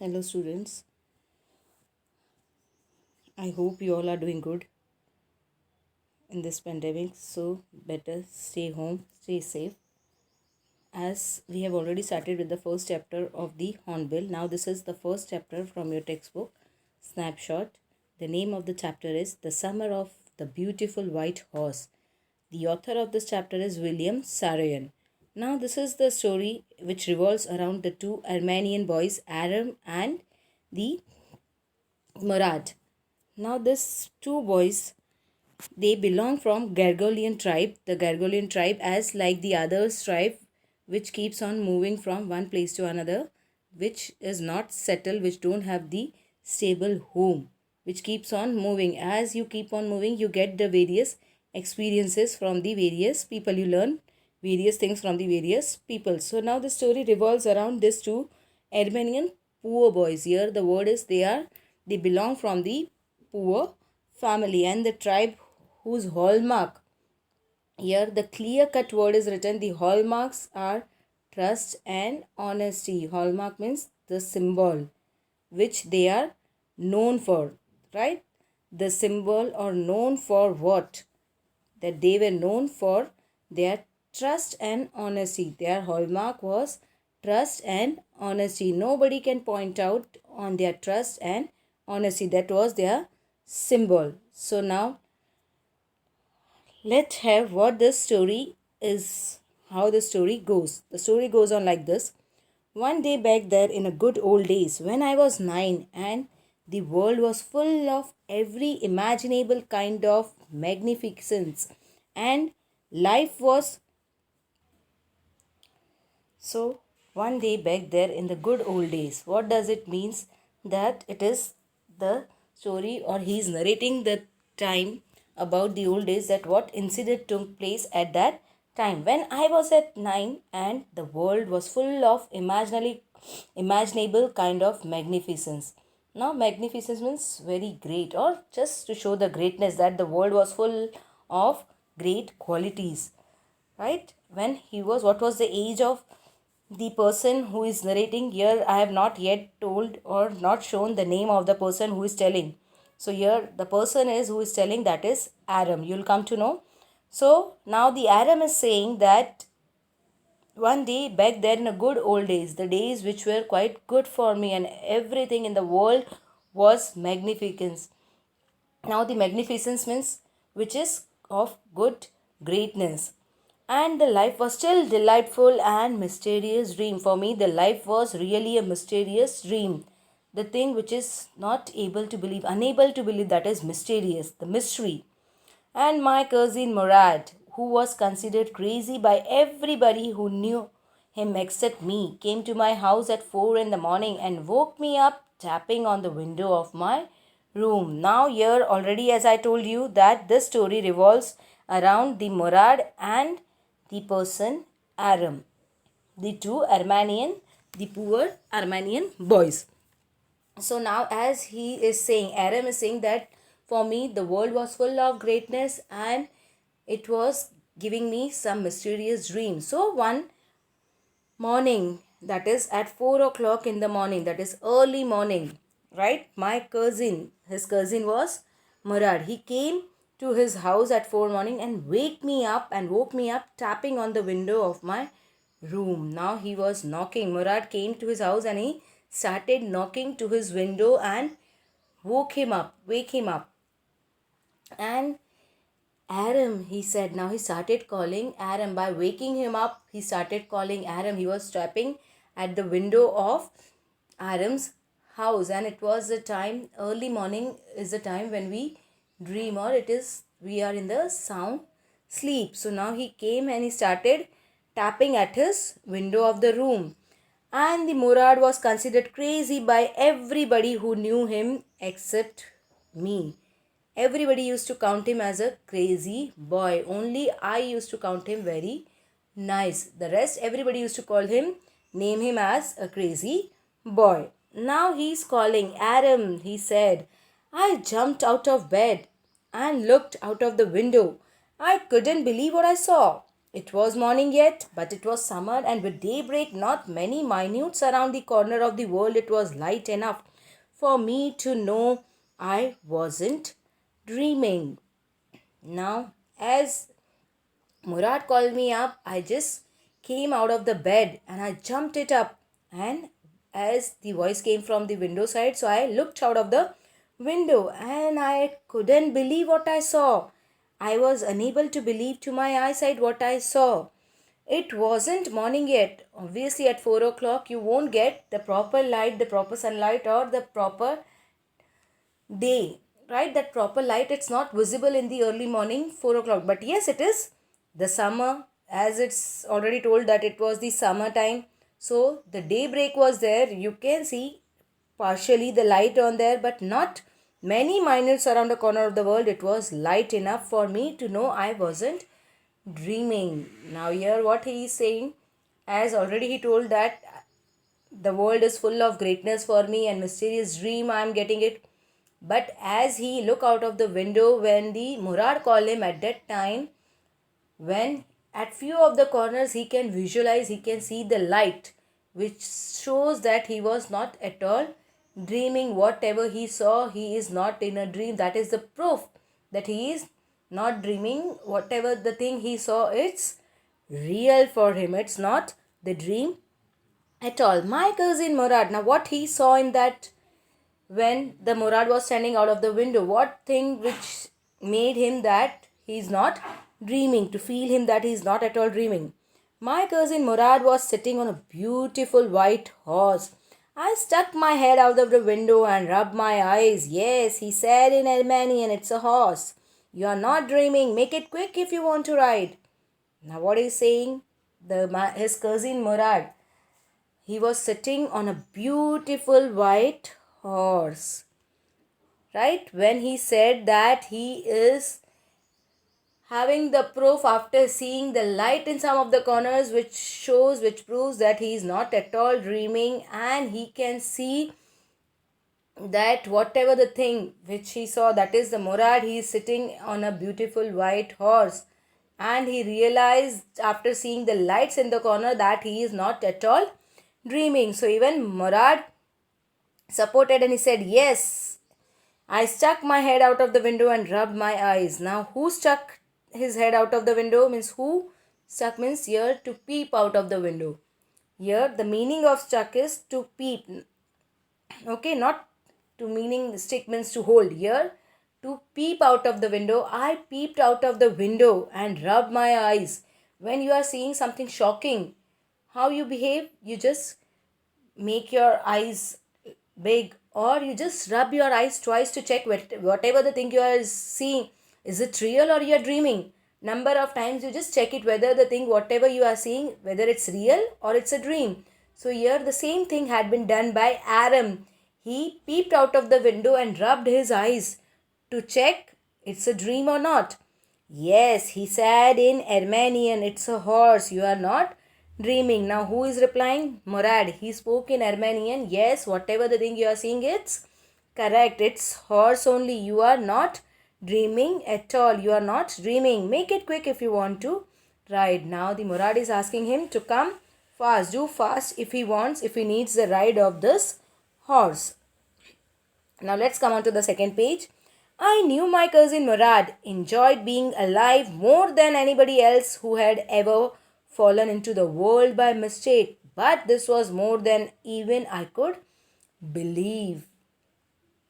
Hello, students. I hope you all are doing good in this pandemic. So, better stay home, stay safe. As we have already started with the first chapter of the Hornbill, now this is the first chapter from your textbook, Snapshot. The name of the chapter is The Summer of the Beautiful White Horse. The author of this chapter is William Saroyan. Now, this is the story which revolves around the two Armenian boys, Aram and the Murad. Now, these two boys, they belong from Gargolian tribe. The Gargolian tribe, as like the others tribe, which keeps on moving from one place to another, which is not settled, which don't have the stable home, which keeps on moving. As you keep on moving, you get the various experiences from the various people. You learn various things from the various people. So now the story revolves around these two Armenian poor boys. Here the word is they belong from the poor family and the tribe whose hallmark, here the clear cut word is written, the hallmarks are trust and honesty. Hallmark means the symbol which they are known for, right? The symbol or known for what? That they were known for their trust and honesty. Their hallmark was trust and honesty. Nobody can point out on their trust and honesty. That was their symbol. So now let's have what this story is, how the story goes. The story goes on like this. One day back there in a good old days, when I was 9 and the world was full of every imaginable kind of magnificence and life was so. One day back there in the good old days, what does it means? That it is the story, or he is narrating the time about the old days, that what incident took place at that time when I was at 9 and the world was full of imaginable kind of magnificence. Now magnificence means very great, or just to show the greatness, that the world was full of great qualities, right? When he was, what was the age of the person who is narrating? Here I have not yet told or not shown the name of the person who is telling. So here the person is who is telling, that is Aram. You'll come to know. So now the Aram is saying that one day back there in the good old days, the days which were quite good for me and everything in the world was magnificence. Now the magnificence means which is of good greatness. And the life was still delightful and mysterious dream. For me, the life was really a mysterious dream. The thing which is not able to believe, unable to believe, that is mysterious, the mystery. And my cousin Murad, who was considered crazy by everybody who knew him except me, came to my house at 4 in the morning and woke me up tapping on the window of my room. Now, here already, as I told you, that this story revolves around the Murad and the person Aram, the two Armenian, the poor Armenian boys. So now, as he is saying, Aram is saying that for me the world was full of greatness and it was giving me some mysterious dreams. So one morning, that is at 4 o'clock in the morning, that is early morning, right? My cousin, his cousin was Murad. He came to his house at 4 morning and woke me up tapping on the window of my room. Now he was knocking. Murad came to his house and he started knocking to his window and wake him up. And Aram, he said. Now he started calling Aram. By waking him up, he started calling Aram. He was tapping at the window of Aram's house. And it was the time, early morning is the time when we dream, or we are in the sound sleep. So now he came and he started tapping at his window of the room. And the Murad was considered crazy by everybody who knew him except me. Everybody used to count him as a crazy boy. Only I used to count him very nice. The rest, everybody used to name him as a crazy boy. Now he's calling Aram, he said. I jumped out of bed and looked out of the window. I couldn't believe what I saw. It was morning yet, but it was summer, and with daybreak, not many minutes around the corner of the world, it was light enough for me to know I wasn't dreaming. Now, as Murad called me up, I just came out of the bed and I jumped it up. And as the voice came from the window side, so I looked out of the window and I couldn't believe what I saw. I was unable to believe to my eyesight what I saw. It wasn't morning yet. Obviously, at 4 o'clock, you won't get the proper light, the proper sunlight, or the proper day, right? That proper light, it's not visible in the early morning, 4 o'clock. But yes, it is the summer, as it's already told that it was the summer time. So the daybreak was there. You can see partially the light on there, but not many minutes around the corner of the world. It was light enough for me to know I wasn't dreaming. Now, here what he is saying, as already he told that the world is full of greatness for me and mysterious dream I am getting it. But as he look out of the window, when the Murad called him at that time, when at few of the corners he can visualize, he can see the light, which shows that he was not at all dreaming. Whatever he saw, he is not in a dream. That is the proof that he is not dreaming. Whatever the thing he saw, it's real for him. It's not the dream at all. My cousin Murad, now what he saw in that, when the Murad was standing out of the window, what thing which made him that he's not dreaming, to feel him that he's not at all dreaming. My cousin Murad was sitting on a beautiful white horse. I stuck my head out of the window and rubbed my eyes. Yes, he said in Armenian, it's a horse. You are not dreaming. Make it quick if you want to ride. Now what is saying? His cousin Murad, he was sitting on a beautiful white horse. Right? When he said that he is having the proof after seeing the light in some of the corners, which proves that he is not at all dreaming, and he can see that whatever the thing which he saw, that is the Murad, he is sitting on a beautiful white horse. And he realized after seeing the lights in the corner that he is not at all dreaming. So even Murad supported and he said, yes, I stuck my head out of the window and rubbed my eyes. Now, who stuck his head out of the window means who stuck means here to peep out of the window. Here, the meaning of stuck is to peep. Okay, not to meaning stick means to hold. Here, to peep out of the window. I peeped out of the window and rubbed my eyes. When you are seeing something shocking, how you behave? You just make your eyes big, or you just rub your eyes twice to check whatever the thing you are seeing, is it real or you are dreaming. Number of times you just check it whether the thing whatever you are seeing, whether it's real or it's a dream. So here the same thing had been done by Aram. He peeped out of the window and rubbed his eyes to check it's a dream or not. Yes, he said in Armenian, it's a horse, you are not dreaming. Now who is replying? Murad. He spoke in Armenian. Yes, whatever the thing you are seeing, it's correct. It's horse only. You are not dreaming at all. You are not dreaming. Make it quick if you want to ride. Now the Murad is asking him to come fast. Do fast if he wants, if he needs the ride of this horse. Now let's come on to the second page. I knew my cousin Murad enjoyed being alive more than anybody else who had ever fallen into the world by mistake. But this was more than even I could believe.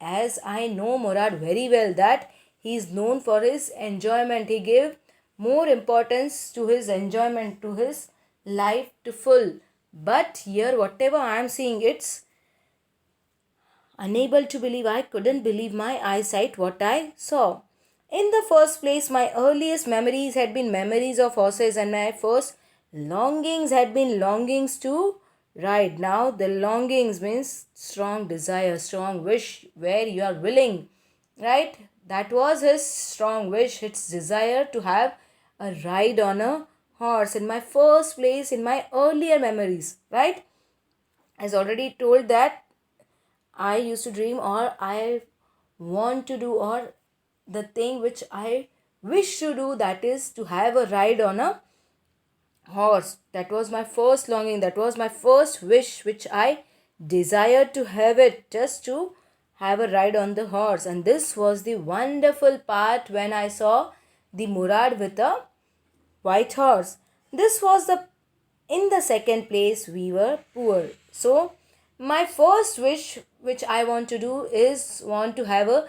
As I know Murad very well, that he is known for his enjoyment. He gave more importance to his enjoyment, to his life to full. But here whatever I am seeing, it's unable to believe. I couldn't believe my eyesight what I saw. In the first place, my earliest memories had been memories of horses, and my first longings had been longings to ride. Now, the longings means strong desire, strong wish, where you are willing, right? That was his strong wish, his desire to have a ride on a horse. In my first place, in my earlier memories, right? As already told that I used to dream, or I want to do, or the thing which I wish to do, that is to have a ride on a horse. That was my first longing. That was my first wish, which I desired to have it, just to have a ride on the horse. And this was the wonderful part when I saw the Murad with a white horse. This was the in the second place we were poor. So my first wish which I want to do is want to have a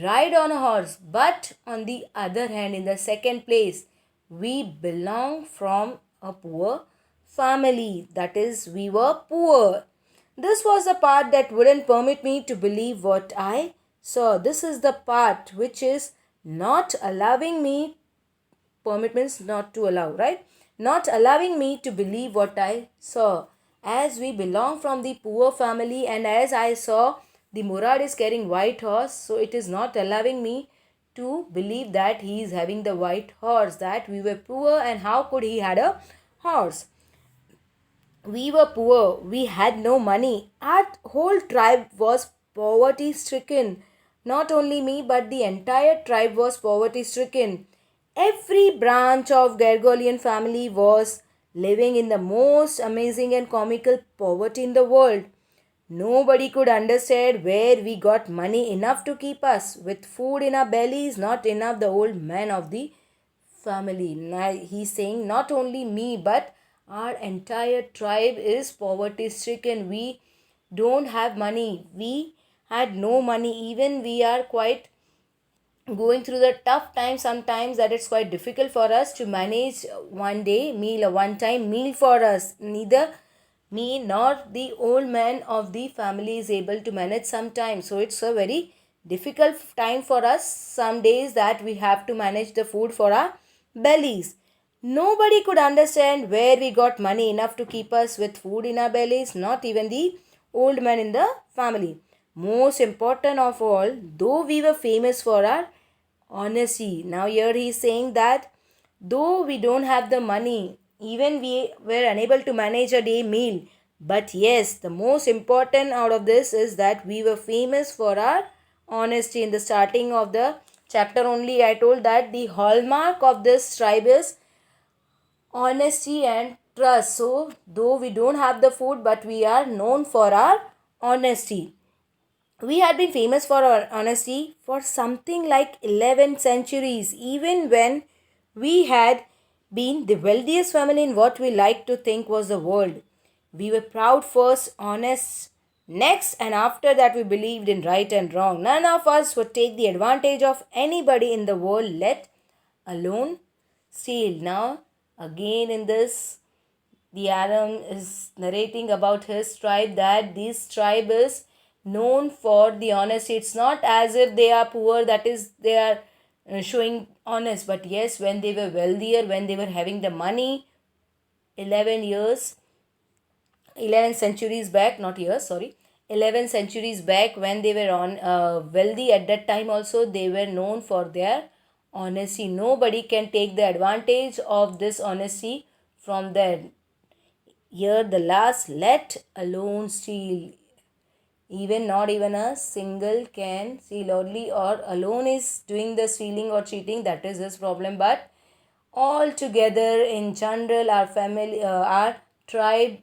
ride on a horse. But on the other hand, in the second place, we belong from a poor family. That is, we were poor. This was the part that wouldn't permit me to believe what I saw. This is the part which is not allowing me. Permit means not to allow, right? Not allowing me to believe what I saw. As we belong from the poor family, and as I saw the Murad is carrying white horse, so it is not allowing me to believe that he is having the white horse, that we were poor and how could he had a horse. We were poor, we had no money. Our whole tribe was poverty stricken. Not only me, but the entire tribe was poverty stricken. Every branch of Gargolian family was living in the most amazing and comical poverty in the world. Nobody could understand where we got money enough to keep us with food in our bellies, not enough. The old man of the family. Now he's saying not only me but our entire tribe is poverty stricken. We don't have money. We had no money. Even we are quite going through the tough time sometimes, that it's quite difficult for us to manage one day meal, a one time meal for us. Neither me nor the old man of the family is able to manage sometimes. So it's a very difficult time for us some days, that we have to manage the food for our bellies. Nobody could understand where we got money enough to keep us with food in our bellies, not even the old man in the family. Most important of all, though we were famous for our honesty. Now, here he is saying that though we don't have the money, even we were unable to manage a day meal, but yes, the most important out of this is that we were famous for our honesty. In the starting of the chapter only, I told that the hallmark of this tribe is honesty and trust. So, though we don't have the food, but we are known for our honesty. We had been famous for our honesty for something like 11 centuries, even when we had been the wealthiest family in what we like to think was the world. We were proud first, honest next, and after that we believed in right and wrong. None of us would take the advantage of anybody in the world, let alone steal. Now, again in this, the Aram is narrating about his tribe, that this tribe is known for the honesty. It's not as if they are poor, that is, they are showing honest. But yes, when they were wealthier, when they were having the money, 11 years, 11 centuries back, not years, sorry, 11 centuries back, when they were on wealthy at that time also, they were known for their honesty. Nobody can take the advantage of this honesty from them. Here the last, let alone steal. Even not even a single can steal. Only or alone is doing the stealing or cheating, that is his problem. But all together in general, our family, our tribe,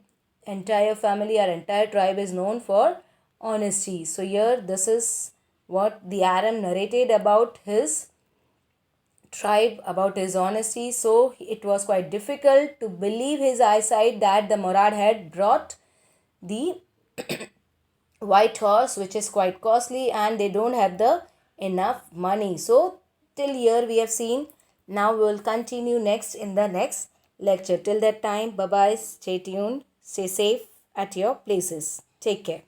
entire family, our entire tribe is known for honesty. So here this is what the Aram narrated about his tribe, about his honesty. So it was quite difficult to believe his eyesight that the Murad had brought the white horse, which is quite costly, and they don't have the enough money. So till here we have seen. Now we will continue next in the next lecture. Till that time, bye bye, stay tuned, stay safe at your places. Take care.